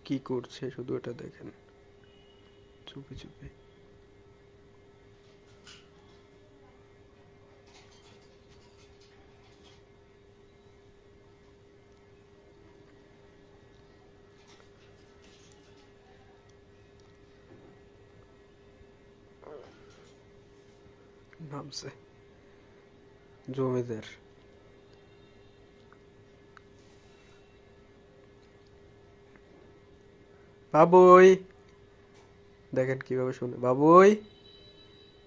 কি করছে শুধু এটা দেখেন, চুপি চুপি। নামছে জমিদার। বাবুই, দেখেন কিভাবে শুনে। বাবুই,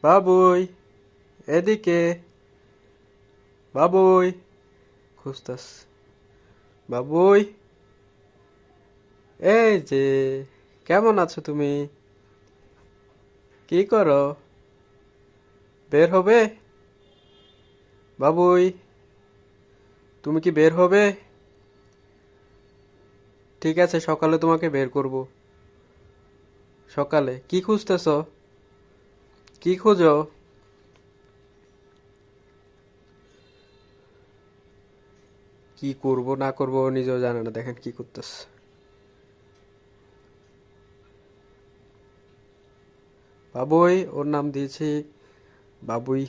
বাবুই, এদিকে, বাবুই, খুঁজতাস। বাবুই, এই যে, কেমন আছো তুমি? কি করো? বের হবে? বাবুই, তুমি কি বের হবে? ঠিক আছে, সকালে তোমাকে বের করব। সকালে কি খুঁজতেছ? কি খুঁজো? কি করব না করব ও নিজেও জানে না। দেখেন কি করতেছ। বাবুই, ওর নাম দিয়েছি বাবুই।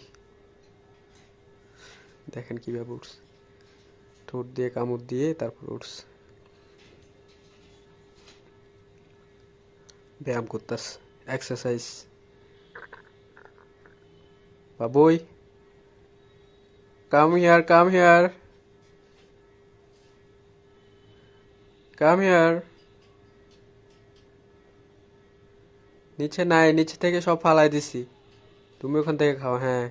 দেখেন কিভাবে উঠছে, ঠোঁট দিয়ে কামড় দিয়ে তারপর উঠছে, ব্যায়াম করতেছ, exercise. Babui, come here, come here, come here. নিচে নাই, নিচে থেকে সব ফালাই দিছি, তুমি ওখান থেকে খাও। হ্যাঁ,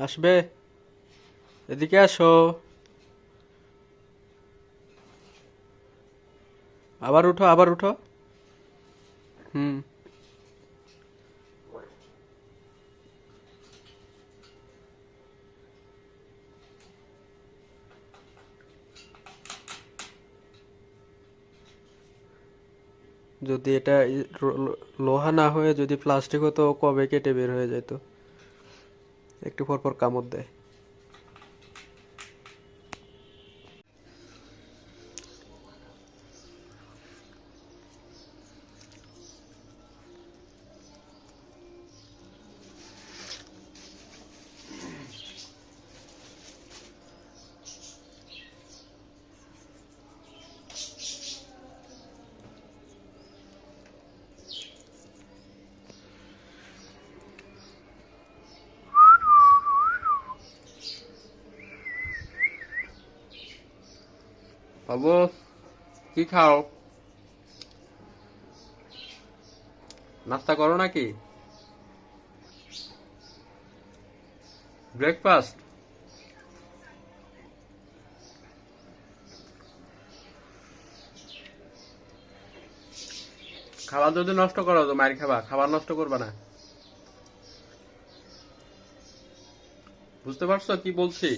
আসবে, এদিকে আসো। আবার উঠো, আবার উঠো। হুম, যদি এটা লোহা না হয়ে যদি প্লাস্টিক হতো ও কবে কেটে বের হয়ে যেত। একটু পর পর কামড় দেয়। বাবু, কি খাও? নাস্তা করো নাকি? ব্রেকফাস্ট? খাবার যদি নষ্ট করো তো মার খাবা, খাবার নষ্ট করবা না। বুঝতে পারছো কি বলছি?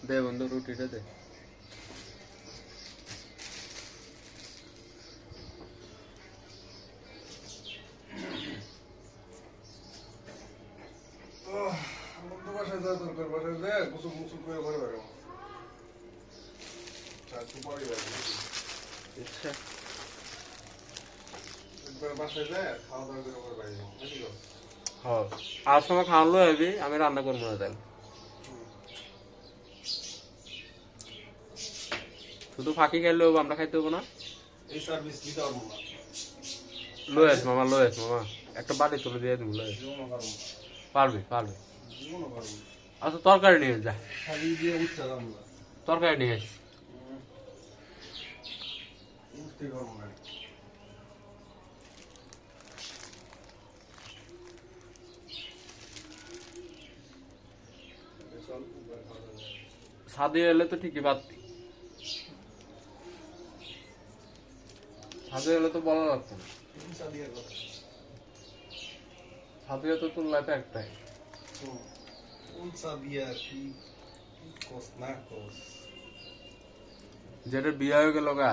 দে বন্ধু, রুটিটা দে। বন্ধু বাসায় যাওয়া দরকার, বাসায় যায় গোসল মোসল করে ঘরে বেরো। একটু পরে যাবে, আচ্ছা, একবার বাসায় যায় খাওয়া দাওয়া করে ঘরে বেরো নাকি গো? হ্যাঁ, আর সময় খাওয়ালো এবি, আমি রান্না করবো না তাহলে। শুধু ফাঁকি খাইলেও আমরা খাইতে হবো না। এই সার্ভিস দিতে পারবো না। লয়েস মামা, লয়েস মামা, একটা বাটি তুলে দিয়ে দিব। লয়েস, জীবনও পারবো না। পারবি পারবি। জীবনও পারবো না। আচ্ছা তরকারি নিয়ে যা, খালি দিয়ে উঠতে আমরা তরকারি নিয়ে আস। উঠতে পারবো না। চল, উপরে খাওয়া দাওয়া যাবে। ছাদে এলে তো ঠিকই পারতি, ছাদে এলে তো বলা লাগতো না, কোন সাদিয়ার কথা? ছাদে তো তোর লাইফে একটাই। কোন সাদিয়া কি কস না কস? যেটা বিয়ে হয়ে গেল গা,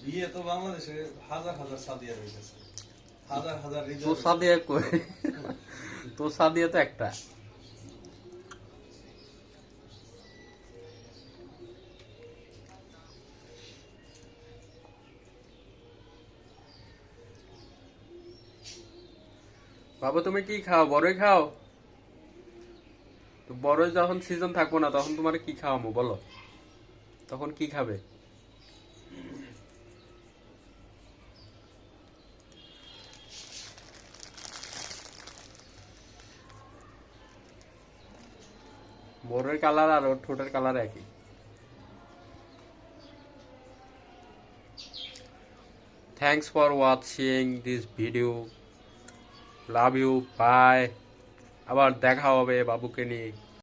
বিয়ে তো বাংলাদেশে হাজার হাজার সাদিয়া রয়েছে, হাজার হাজার তোর রিজার্ভ। সাদিয়া কই? তোর সাদিয়া তো একটা। বাবা তুমি কি খাও? বড়ই খাও? তো বড়ই যখন সিজন থাকবো না তখন তোমার কি খাওয়াবো বলো, তখন কি খাবে? বড়ের কালার আর ওর ঠোঁটের কালার একই। Thanks for watching this video, love you, bye. আবার দেখা হবে বাবুকে নিয়ে।